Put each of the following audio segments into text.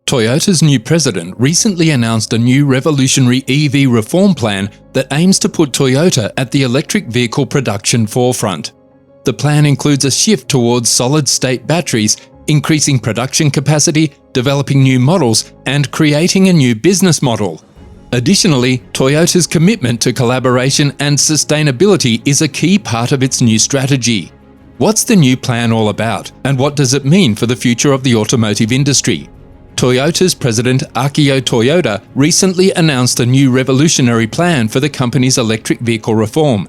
Toyota's new president recently announced a new revolutionary EV reform plan that aims to put Toyota at the electric vehicle production forefront. The plan includes a shift towards solid-state batteries, increasing production capacity, developing new models, and creating a new business model. Additionally, Toyota's commitment to collaboration and sustainability is a key part of its new strategy. What's the new plan all about, and what does it mean for the future of the automotive industry? Toyota's President Akio Toyoda recently announced a new revolutionary plan for the company's electric vehicle reform.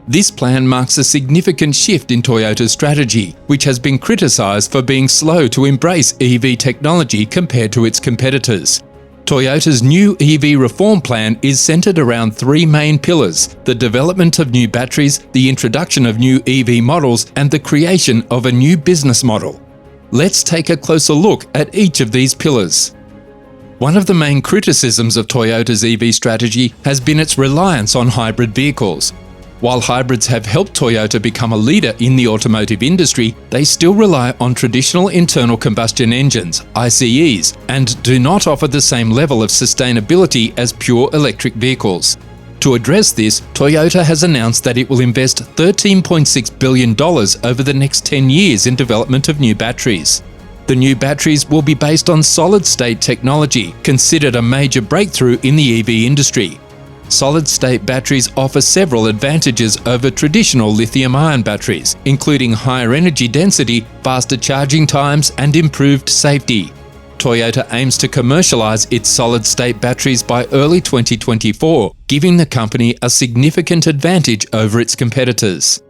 This plan marks a significant shift in Toyota's strategy, which has been criticized for being slow to embrace EV technology compared to its competitors. Toyota's new EV reform plan is centered around three main pillars: the development of new batteries, the introduction of new EV models, and the creation of a new business model. Let's take a closer look at each of these pillars. One of the main criticisms of Toyota's EV strategy has been its reliance on hybrid vehicles. While hybrids have helped Toyota become a leader in the automotive industry, they still rely on traditional internal combustion engines, ICEs, and do not offer the same level of sustainability as pure electric vehicles. To address this, Toyota has announced that it will invest $13.6 billion over the next 10 years in development of new batteries. The new batteries will be based on solid-state technology, considered a major breakthrough in the EV industry. Solid-state batteries offer several advantages over traditional lithium-ion batteries, including higher energy density, faster charging times, and improved safety. Toyota aims to commercialize its solid-state batteries by early 2024, giving the company a significant advantage over its competitors.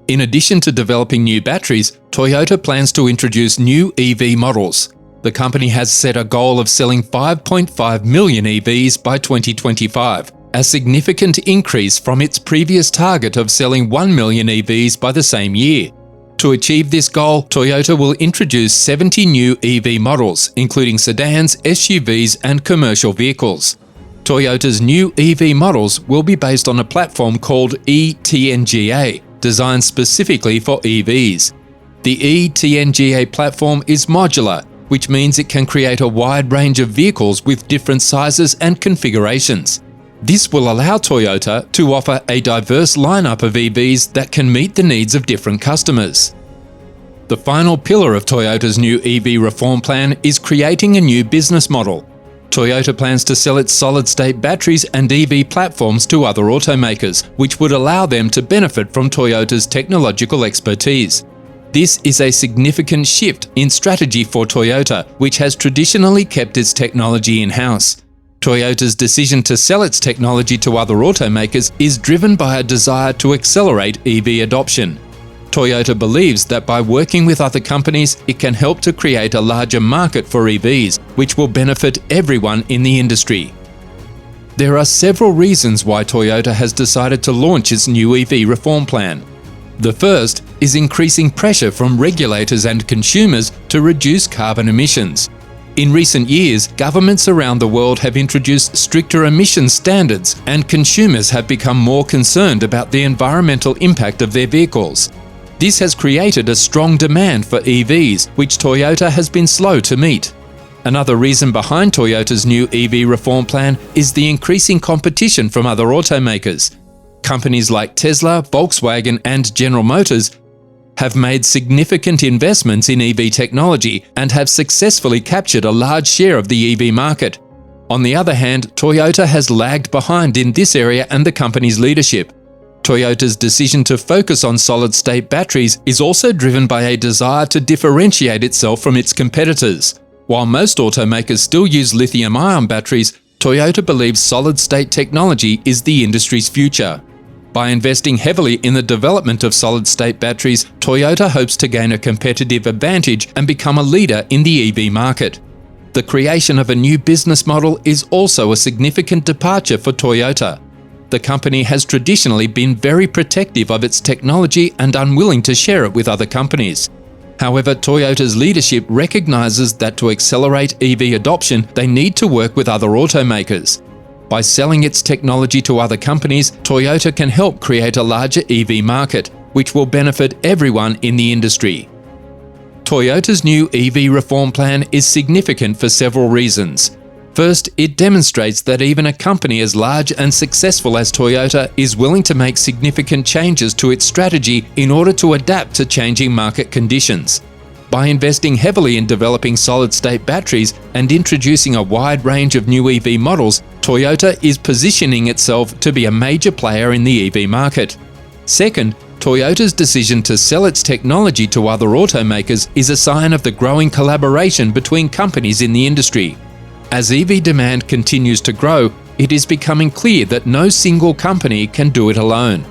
In addition to developing new batteries, Toyota plans to introduce new EV models. The company has set a goal of selling 5.5 million EVs by 2025, a significant increase from its previous target of selling 1 million EVs by the same year. To achieve this goal, Toyota will introduce 70 new EV models, including sedans, SUVs, and commercial vehicles. Toyota's new EV models will be based on a platform called eTNGA, designed specifically for EVs. The eTNGA platform is modular, which means it can create a wide range of vehicles with different sizes and configurations. This will allow Toyota to offer a diverse lineup of EVs that can meet the needs of different customers. The final pillar of Toyota's new EV reform plan is creating a new business model. Toyota plans to sell its solid-state batteries and EV platforms to other automakers, which would allow them to benefit from Toyota's technological expertise. This is a significant shift in strategy for Toyota, which has traditionally kept its technology in-house. Toyota's decision to sell its technology to other automakers is driven by a desire to accelerate EV adoption. Toyota believes that by working with other companies, it can help to create a larger market for EVs, which will benefit everyone in the industry. There are several reasons why Toyota has decided to launch its new EV reform plan. The first is increasing pressure from regulators and consumers to reduce carbon emissions. In recent years, governments around the world have introduced stricter emission standards, and consumers have become more concerned about the environmental impact of their vehicles. This has created a strong demand for EVs, which Toyota has been slow to meet. Another reason behind Toyota's new EV reform plan is the increasing competition from other automakers. Companies like Tesla, Volkswagen, and General Motors have made significant investments in EV technology and have successfully captured a large share of the EV market. On the other hand, Toyota has lagged behind in this area and the company's leadership. Toyota's decision to focus on solid-state batteries is also driven by a desire to differentiate itself from its competitors. While most automakers still use lithium-ion batteries, Toyota believes solid-state technology is the industry's future. By investing heavily in the development of solid-state batteries, Toyota hopes to gain a competitive advantage and become a leader in the EV market. The creation of a new business model is also a significant departure for Toyota. The company has traditionally been very protective of its technology and unwilling to share it with other companies. However, Toyota's leadership recognizes that to accelerate EV adoption, they need to work with other automakers. By selling its technology to other companies, Toyota can help create a larger EV market, which will benefit everyone in the industry. Toyota's new EV reform plan is significant for several reasons. First, it demonstrates that even a company as large and successful as Toyota is willing to make significant changes to its strategy in order to adapt to changing market conditions. By investing heavily in developing solid-state batteries and introducing a wide range of new EV models, Toyota is positioning itself to be a major player in the EV market. Second, Toyota's decision to sell its technology to other automakers is a sign of the growing collaboration between companies in the industry. As EV demand continues to grow, it is becoming clear that no single company can do it alone.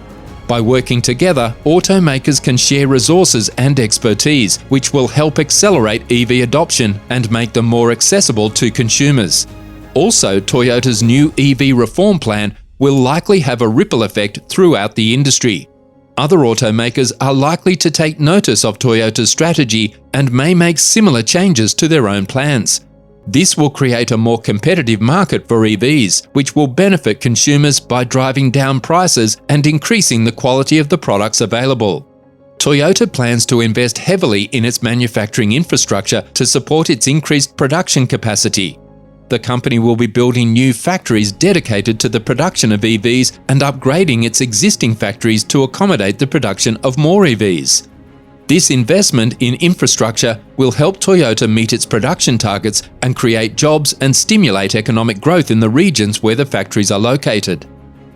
By working together, automakers can share resources and expertise, which will help accelerate EV adoption and make them more accessible to consumers. Also, Toyota's new EV reform plan will likely have a ripple effect throughout the industry. Other automakers are likely to take notice of Toyota's strategy and may make similar changes to their own plans. This will create a more competitive market for EVs, which will benefit consumers by driving down prices and increasing the quality of the products available. Toyota plans to invest heavily in its manufacturing infrastructure to support its increased production capacity. The company will be building new factories dedicated to the production of EVs and upgrading its existing factories to accommodate the production of more EVs. This investment in infrastructure will help Toyota meet its production targets and create jobs and stimulate economic growth in the regions where the factories are located.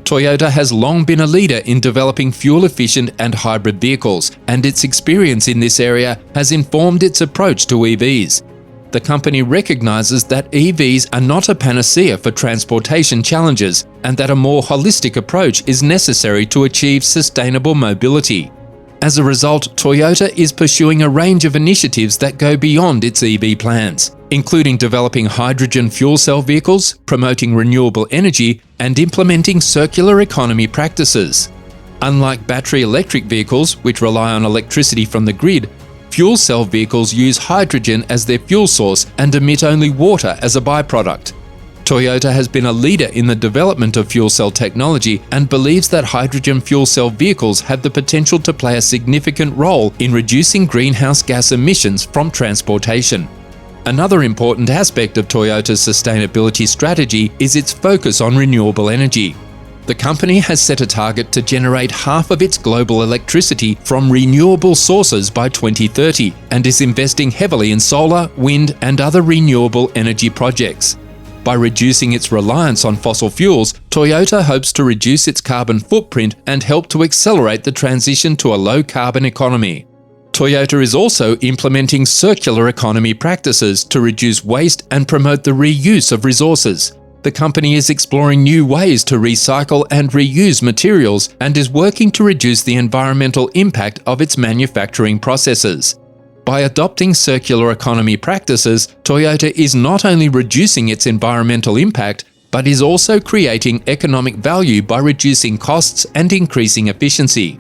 Toyota has long been a leader in developing fuel-efficient and hybrid vehicles, and its experience in this area has informed its approach to EVs. The company recognizes that EVs are not a panacea for transportation challenges and that a more holistic approach is necessary to achieve sustainable mobility. As a result, Toyota is pursuing a range of initiatives that go beyond its EV plans, including developing hydrogen fuel cell vehicles, promoting renewable energy, and implementing circular economy practices. Unlike battery electric vehicles, which rely on electricity from the grid, fuel cell vehicles use hydrogen as their fuel source and emit only water as a byproduct. Toyota has been a leader in the development of fuel cell technology and believes that hydrogen fuel cell vehicles have the potential to play a significant role in reducing greenhouse gas emissions from transportation. Another important aspect of Toyota's sustainability strategy is its focus on renewable energy. The company has set a target to generate half of its global electricity from renewable sources by 2030 and is investing heavily in solar, wind, and other renewable energy projects. By reducing its reliance on fossil fuels, Toyota hopes to reduce its carbon footprint and help to accelerate the transition to a low-carbon economy. Toyota is also implementing circular economy practices to reduce waste and promote the reuse of resources. The company is exploring new ways to recycle and reuse materials and is working to reduce the environmental impact of its manufacturing processes. By adopting circular economy practices, Toyota is not only reducing its environmental impact, but is also creating economic value by reducing costs and increasing efficiency.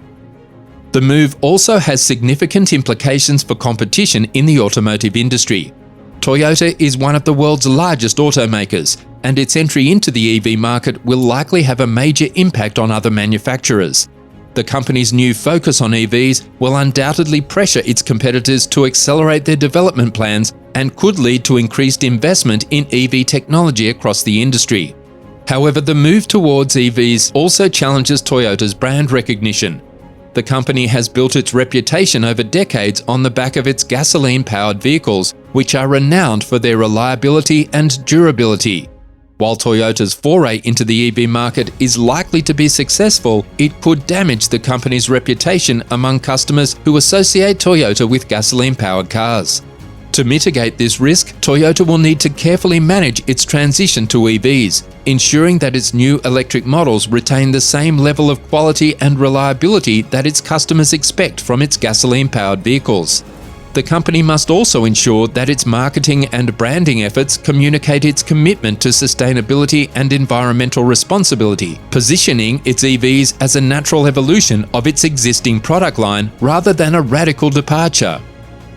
The move also has significant implications for competition in the automotive industry. Toyota is one of the world's largest automakers, and its entry into the EV market will likely have a major impact on other manufacturers. The company's new focus on EVs will undoubtedly pressure its competitors to accelerate their development plans and could lead to increased investment in EV technology across the industry. However, the move towards EVs also challenges Toyota's brand recognition. The company has built its reputation over decades on the back of its gasoline-powered vehicles, which are renowned for their reliability and durability. While Toyota's foray into the EV market is likely to be successful, it could damage the company's reputation among customers who associate Toyota with gasoline-powered cars. To mitigate this risk, Toyota will need to carefully manage its transition to EVs, ensuring that its new electric models retain the same level of quality and reliability that its customers expect from its gasoline-powered vehicles. The company must also ensure that its marketing and branding efforts communicate its commitment to sustainability and environmental responsibility, positioning its EVs as a natural evolution of its existing product line rather than a radical departure.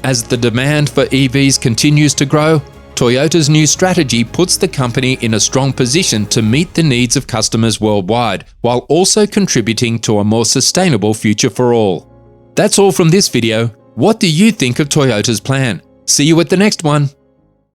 As the demand for EVs continues to grow, Toyota's new strategy puts the company in a strong position to meet the needs of customers worldwide, while also contributing to a more sustainable future for all. That's all from this video. What do you think of Toyota's plan? See you at the next one!